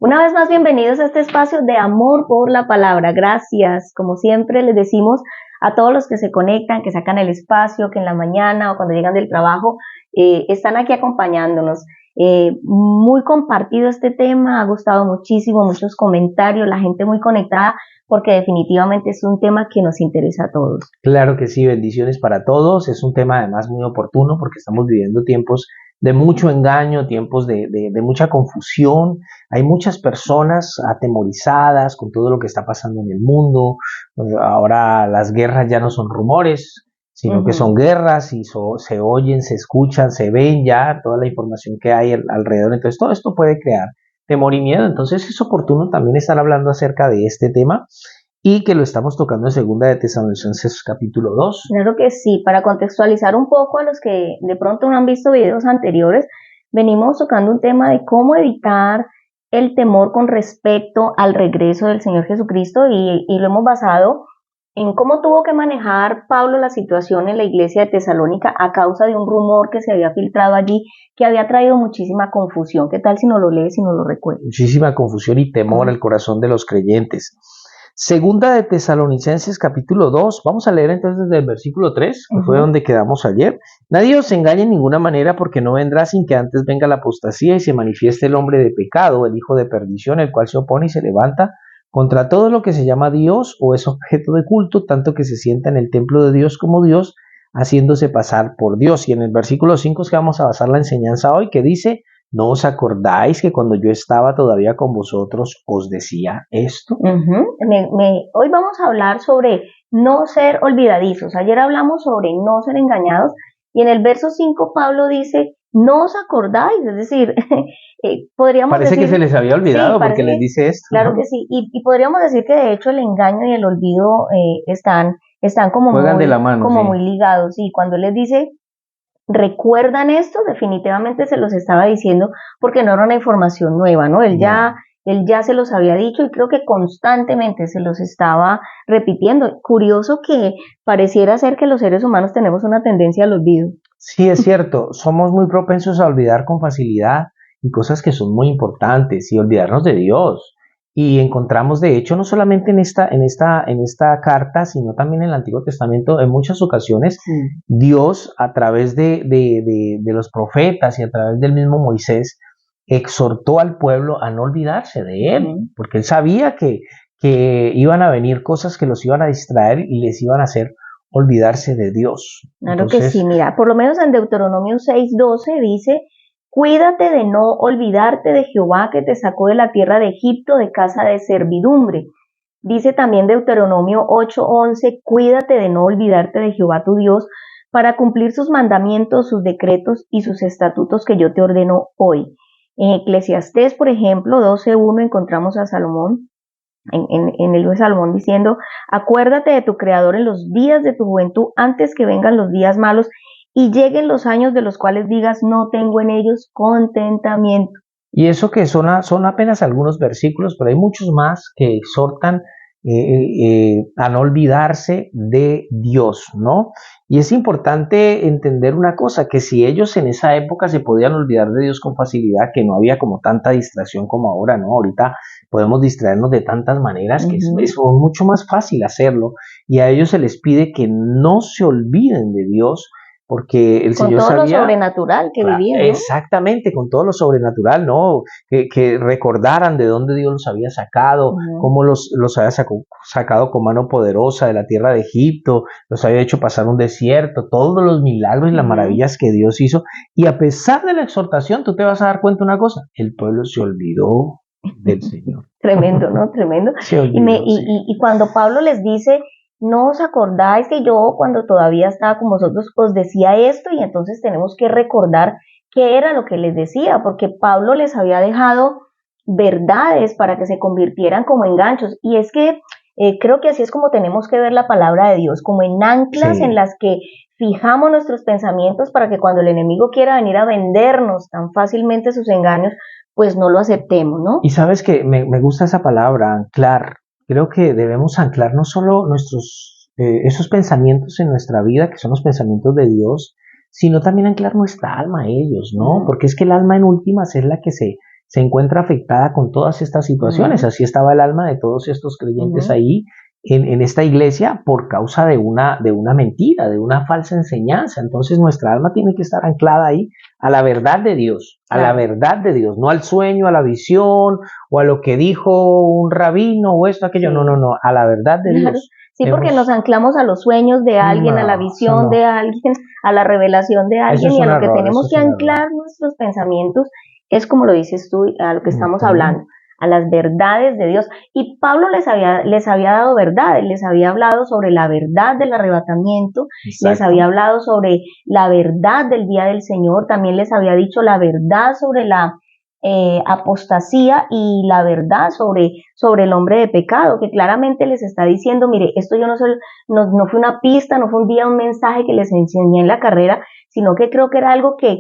Una vez más, bienvenidos a este espacio de amor por la palabra. Gracias, como siempre les decimos a todos los que se conectan, que sacan el espacio, que en la mañana o cuando llegan del trabajo están aquí acompañándonos. Muy compartido este tema, ha gustado muchísimo, muchos comentarios, la gente muy conectada, porque definitivamente es un tema que nos interesa a todos. Claro que sí, bendiciones para todos. Es un tema además muy oportuno porque estamos viviendo tiempos de mucho engaño, tiempos de mucha confusión. Hay muchas personas atemorizadas con todo lo que está pasando en el mundo. Ahora las guerras ya no son rumores, sino que son guerras y se oyen, se escuchan, se ven ya toda la información que hay alrededor. Entonces todo esto puede crear temor y miedo. Entonces es oportuno también estar hablando acerca de este tema y que lo estamos tocando en Segunda de Tesalonicenses capítulo 2. Claro que sí, para contextualizar un poco a los que de pronto no han visto videos anteriores, venimos tocando un tema de cómo evitar el temor con respecto al regreso del Señor Jesucristo y lo hemos basado en cómo tuvo que manejar Pablo la situación en la iglesia de Tesalónica a causa de un rumor que se había filtrado allí que había traído muchísima confusión. ¿Qué tal si no lo lees y no lo recuerdas? Muchísima confusión y temor al corazón de los creyentes. Segunda de Tesalonicenses capítulo 2, vamos a leer entonces desde el versículo 3, que fue donde quedamos ayer. Nadie os engañe en ninguna manera, porque no vendrá sin que antes venga la apostasía y se manifieste el hombre de pecado, el hijo de perdición, el cual se opone y se levanta contra todo lo que se llama Dios o es objeto de culto, tanto que se sienta en el templo de Dios como Dios, haciéndose pasar por Dios. Y en el versículo 5 es que vamos a basar la enseñanza hoy, que dice: ¿no os acordáis que cuando yo estaba todavía con vosotros os decía esto? Hoy vamos a hablar sobre no ser olvidadizos. Ayer hablamos sobre no ser engañados y en el verso 5 Pablo dice, no os acordáis, es decir, podríamos Parece decir... que se les había olvidado, porque les dice esto. Claro que sí, y podríamos decir que de hecho el engaño y el olvido están como, juegan de la mano, como muy ligados. Y cuando él les dice, ¿recuerdan esto? Definitivamente se los estaba diciendo porque no era una información nueva, ¿no? Él ya se los había dicho y creo que constantemente se los estaba repitiendo. Curioso que pareciera ser que los seres humanos tenemos una tendencia al olvido. Sí, es cierto, somos muy propensos a olvidar con facilidad y cosas que son muy importantes y olvidarnos de Dios. Y encontramos, de hecho, no solamente en esta carta, sino también en el Antiguo Testamento, en muchas ocasiones, Dios, a través de los profetas y a través del mismo Moisés, exhortó al pueblo a no olvidarse de él, porque él sabía que iban a venir cosas que los iban a distraer y les iban a hacer olvidarse de Dios. Claro. Entonces, que sí, mira, por lo menos en Deuteronomio 6:12 dice: cuídate de no olvidarte de Jehová, que te sacó de la tierra de Egipto, de casa de servidumbre. Dice también Deuteronomio 8:11, cuídate de no olvidarte de Jehová tu Dios, para cumplir sus mandamientos, sus decretos y sus estatutos que yo te ordeno hoy. En Eclesiastés, por ejemplo, 12:1 encontramos a Salomón, en el libro de Salomón, diciendo: acuérdate de tu Creador en los días de tu juventud, antes que vengan los días malos y lleguen los años de los cuales digas, no tengo en ellos contentamiento. Y eso que son apenas algunos versículos, pero hay muchos más que exhortan a no olvidarse de Dios, ¿no? Y es importante entender una cosa, que si ellos en esa época se podían olvidar de Dios con facilidad, que no había como tanta distracción como ahora, ¿no? Ahorita podemos distraernos de tantas maneras que es mucho más fácil hacerlo, y a ellos se les pide que no se olviden de Dios, porque el Señor sabía... Con todo lo sobrenatural que vivían, ¿no? Exactamente, con todo lo sobrenatural, ¿no? Que recordaran de dónde Dios los había sacado, cómo los había sacado con mano poderosa de la tierra de Egipto, los había hecho pasar un desierto, todos los milagros y las maravillas que Dios hizo. Y a pesar de la exhortación, tú te vas a dar cuenta una cosa: el pueblo se olvidó del Señor. Tremendo, ¿no? Tremendo. Y cuando Pablo les dice, no os acordáis que yo cuando todavía estaba con vosotros os decía esto, y entonces tenemos que recordar qué era lo que les decía, porque Pablo les había dejado verdades para que se convirtieran como en ganchos, y es que creo que así es como tenemos que ver la palabra de Dios, como en anclas en las que fijamos nuestros pensamientos para que cuando el enemigo quiera venir a vendernos tan fácilmente sus engaños, pues no lo aceptemos, ¿no? Y sabes que me gusta esa palabra, anclar. Creo que debemos anclar no solo esos pensamientos en nuestra vida, que son los pensamientos de Dios, sino también anclar nuestra alma a ellos, ¿no? Porque es que el alma en últimas es la que se se encuentra afectada con todas estas situaciones. Así estaba el alma de todos estos creyentes ahí en esta iglesia por causa de una mentira, de una falsa enseñanza. Entonces nuestra alma tiene que estar anclada ahí a la verdad de Dios, a la verdad de Dios, no al sueño, a la visión o a lo que dijo un rabino o esto, aquello, no, a la verdad de Dios. Sí, porque nos anclamos a los sueños de alguien, a la visión de alguien, a la revelación de alguien, y a lo que tenemos que anclar nuestros pensamientos es, como lo dices tú, a lo que estamos hablando, a las verdades de Dios. Y Pablo les había dado verdades, les había hablado sobre la verdad del arrebatamiento, les había hablado sobre la verdad del día del Señor, también les había dicho la verdad sobre la apostasía y la verdad sobre el hombre de pecado, que claramente les está diciendo, mire, esto yo no fue una pista, no fue un día un mensaje que les enseñé en la carrera, sino que creo que era algo que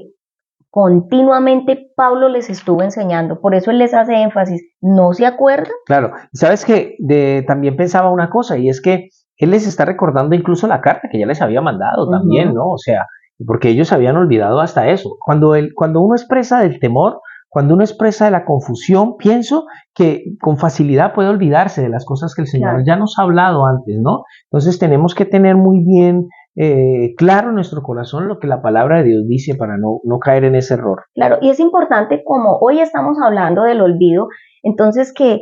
continuamente Pablo les estuvo enseñando. Por eso él les hace énfasis. ¿No se acuerdan? Claro. ¿Sabes qué? También pensaba una cosa, y es que él les está recordando incluso la carta que ya les había mandado también, ¿no? O sea, porque ellos habían olvidado hasta eso. Cuando uno expresa del temor, cuando uno expresa de la confusión, pienso que con facilidad puede olvidarse de las cosas que el Señor ya nos ha hablado antes, ¿no? Entonces tenemos que tener muy bien claro en nuestro corazón lo que la palabra de Dios dice para no caer en ese error. Claro, y es importante, como hoy estamos hablando del olvido, entonces que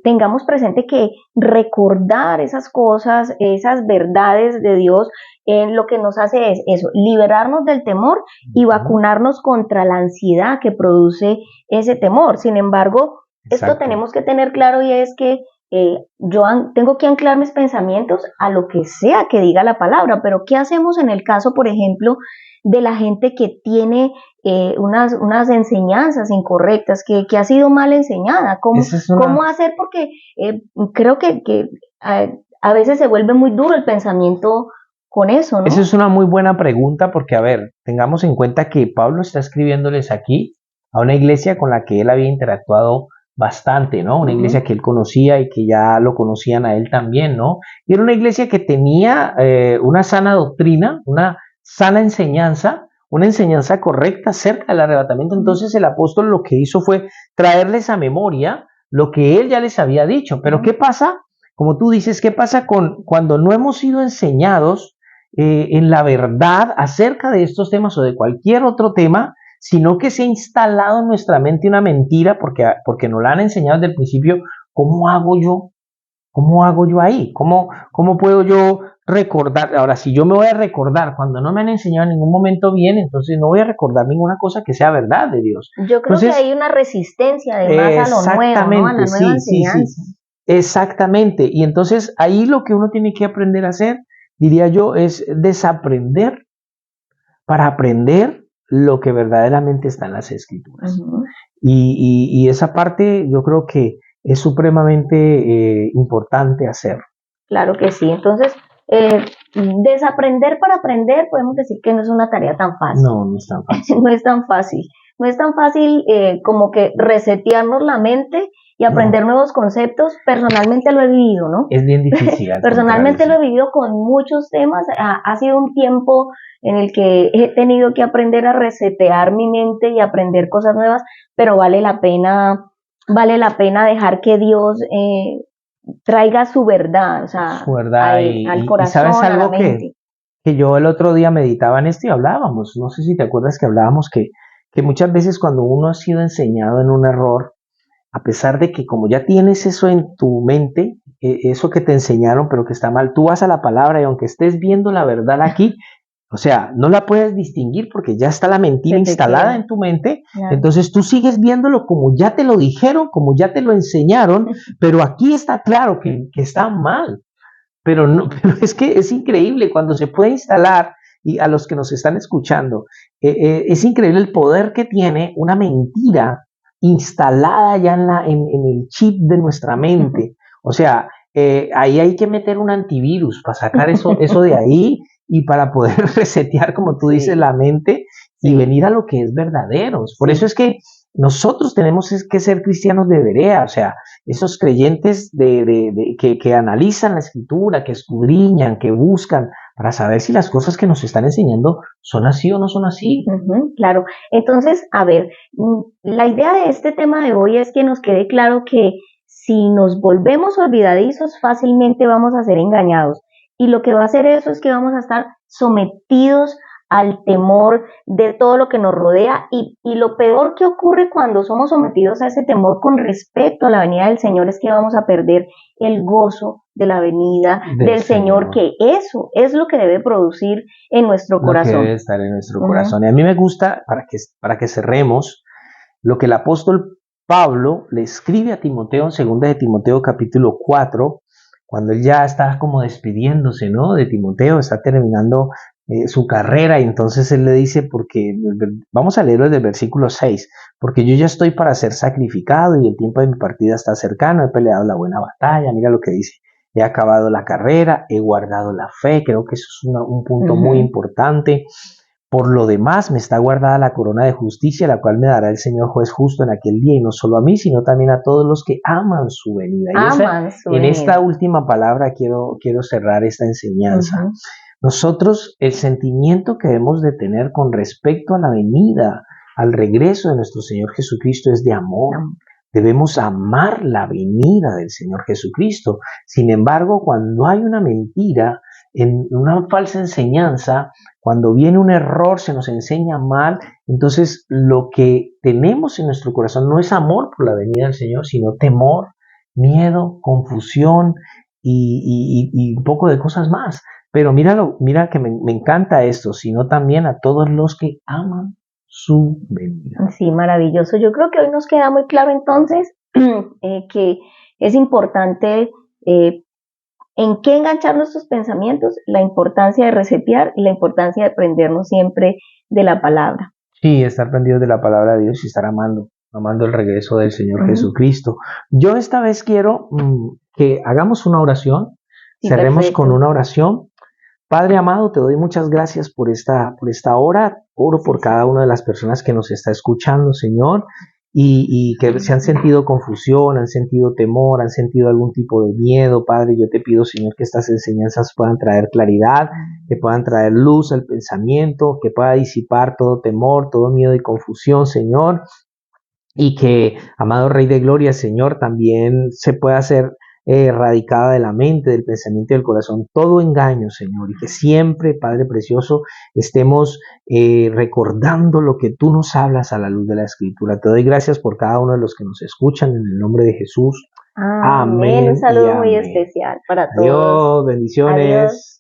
tengamos presente que recordar esas cosas, esas verdades de Dios, lo que nos hace es eso, liberarnos del temor y vacunarnos contra la ansiedad que produce ese temor. Sin embargo, esto tenemos que tener claro, y es que yo tengo que anclar mis pensamientos a lo que sea que diga la palabra. Pero ¿qué hacemos en el caso, por ejemplo, de la gente que tiene unas enseñanzas incorrectas, que ha sido mal enseñada? ¿Cómo hacer? Porque creo que a veces se vuelve muy duro el pensamiento con eso, ¿no? Esa es una muy buena pregunta, porque, a ver, tengamos en cuenta que Pablo está escribiéndoles aquí a una iglesia con la que él había interactuado bastante, ¿no? Una iglesia que él conocía y que ya lo conocían a él también, ¿no? Y era una iglesia que tenía una sana doctrina, una sana enseñanza, una enseñanza correcta acerca del arrebatamiento. Entonces el apóstol lo que hizo fue traerles a memoria lo que él ya les había dicho. Pero ¿qué pasa? Como tú dices, ¿qué pasa cuando no hemos sido enseñados en la verdad acerca de estos temas o de cualquier otro tema, sino que se ha instalado en nuestra mente una mentira porque nos la han enseñado desde el principio? ¿Cómo hago yo? ¿Cómo hago yo ahí? ¿Cómo puedo yo recordar? Ahora, si yo me voy a recordar cuando no me han enseñado en ningún momento bien, entonces no voy a recordar ninguna cosa que sea verdad de Dios. Yo creo que hay una resistencia además a lo nuevo, ¿no? A la nueva enseñanza. Sí. Exactamente. Y entonces ahí lo que uno tiene que aprender a hacer, diría yo, es desaprender para aprender lo que verdaderamente está en las Escrituras. Y esa parte yo creo que es supremamente importante hacer. Claro que sí. Entonces, desaprender para aprender, podemos decir que no es una tarea tan fácil. No es tan fácil. No es tan fácil. No es tan fácil como que resetearnos la mente y aprender nuevos conceptos. Personalmente lo he vivido, ¿no? Es bien difícil. Personalmente lo he vivido con muchos temas. Ha sido un tiempo en el que he tenido que aprender a resetear mi mente y aprender cosas nuevas, pero vale la pena dejar que Dios traiga su verdad, o sea, su verdad al corazón, ¿sabes algo a la mente? Que yo el otro día meditaba en esto y hablábamos? No sé si te acuerdas que hablábamos que muchas veces cuando uno ha sido enseñado en un error, a pesar de que como ya tienes eso en tu mente, eso que te enseñaron pero que está mal, tú vas a la palabra y aunque estés viendo la verdad aquí, o sea, no la puedes distinguir porque ya está la mentira instalada en tu mente. Claro. Entonces tú sigues viéndolo como ya te lo dijeron, como ya te lo enseñaron, pero aquí está claro que está mal. Pero es que es increíble cuando se puede instalar, y a los que nos están escuchando, es increíble el poder que tiene una mentira instalada ya en el chip de nuestra mente. O sea, ahí hay que meter un antivirus para sacar eso de ahí y para poder resetear, como tú dices, la mente y venir a lo que es verdadero. Por eso es que nosotros tenemos que ser cristianos de berea, o sea, esos creyentes que analizan la Escritura, que escudriñan, que buscan para saber si las cosas que nos están enseñando son así o no son así. Claro. Entonces, a ver, la idea de este tema de hoy es que nos quede claro que si nos volvemos olvidadizos, fácilmente vamos a ser engañados. Y lo que va a hacer eso es que vamos a estar sometidos al temor de todo lo que nos rodea y lo peor que ocurre cuando somos sometidos a ese temor con respecto a la venida del Señor es que vamos a perder el gozo de la venida del Señor, que eso es lo que debe producir en nuestro corazón. Lo que debe estar en nuestro corazón. Y a mí me gusta, para que cerremos, lo que el apóstol Pablo le escribe a Timoteo en 2 de Timoteo capítulo 4, cuando él ya está como despidiéndose, ¿no? De Timoteo, está terminando su carrera, y entonces él le dice, porque, vamos a leerlo desde el versículo 6, porque yo ya estoy para ser sacrificado y el tiempo de mi partida está cercano, he peleado la buena batalla, mira lo que dice, he acabado la carrera, he guardado la fe, creo que eso es un punto muy importante. Por lo demás, me está guardada la corona de justicia, la cual me dará el Señor juez justo en aquel día, y no solo a mí, sino también a todos los que aman su venida. En esta última palabra quiero cerrar esta enseñanza. Nosotros, el sentimiento que debemos de tener con respecto a la venida, al regreso de nuestro Señor Jesucristo, es de amor. Debemos amar la venida del Señor Jesucristo. Sin embargo, cuando hay una mentira, en una falsa enseñanza, cuando viene un error, se nos enseña mal, entonces lo que tenemos en nuestro corazón no es amor por la venida del Señor, sino temor, miedo, confusión y un poco de cosas más. Pero mira que me encanta esto, sino también a todos los que aman su venida. Sí, maravilloso. Yo creo que hoy nos queda muy claro entonces que es importante en qué enganchar nuestros pensamientos, la importancia de resetear y la importancia de prendernos siempre de la palabra. Sí, estar prendidos de la palabra de Dios y estar amando el regreso del Señor Jesucristo. Yo esta vez quiero que hagamos una oración, cerremos perfecto. Con una oración. Padre amado, te doy muchas gracias por esta hora, oro por cada una de las personas que nos está escuchando, Señor, y que se han sentido confusión, han sentido temor, han sentido algún tipo de miedo. Padre, yo te pido, Señor, que estas enseñanzas puedan traer claridad, que puedan traer luz al pensamiento, que pueda disipar todo temor, todo miedo y confusión, Señor, y que, amado Rey de Gloria, Señor, también se pueda hacer erradicada de la mente, del pensamiento y del corazón, todo engaño, Señor, y que siempre, Padre Precioso, estemos recordando lo que tú nos hablas a la luz de la Escritura. Te doy gracias por cada uno de los que nos escuchan, en el nombre de Jesús. Amén. Un saludo muy especial para todos. Adiós, bendiciones. Adiós.